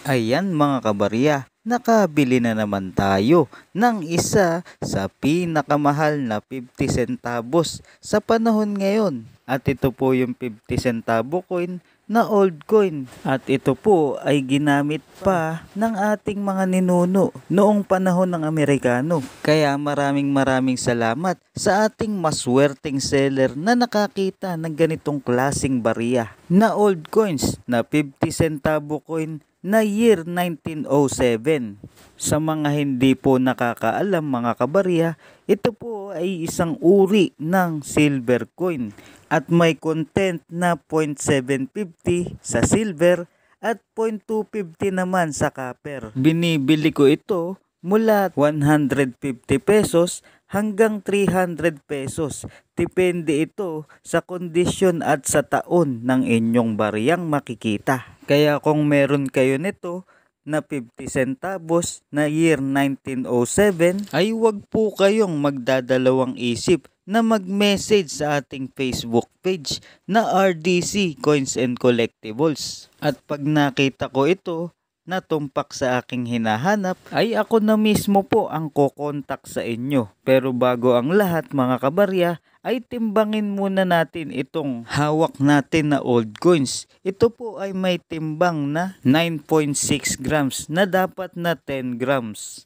Ayan mga kabarya, nakabili na naman tayo ng isa sa pinakamahal na 50 centavos sa panahon ngayon. At ito po yung 50 centavo coin na old coin. At ito po ay ginamit pa ng ating mga ninuno noong panahon ng Amerikano. Kaya maraming salamat sa ating maswerteng seller na nakakita ng ganitong klasing barya na old coins na 50 centavo coin na year 1907. Sa mga hindi po nakakaalam mga kabarya, ito po ay isang uri ng silver coin at may content na 0.750 sa silver at 0.250 naman sa copper. Binibili ko ito mula 150 pesos hanggang 300 pesos. Depende ito sa kondisyon at sa taon ng inyong bariyang makikita. Kaya kung meron kayo nito na 50 centavos na year 1907 ay huwag po kayong magdadalawang isip na mag-message sa ating Facebook page na RDC Coins and Collectibles. At pag nakita ko ito na tumpak sa aking hinahanap ay ako na mismo po ang kokontak sa inyo. Pero bago ang lahat mga kabarya ay timbangin muna natin itong hawak natin na old coins. Ito po ay may timbang na 9.6 grams na dapat na 10 grams.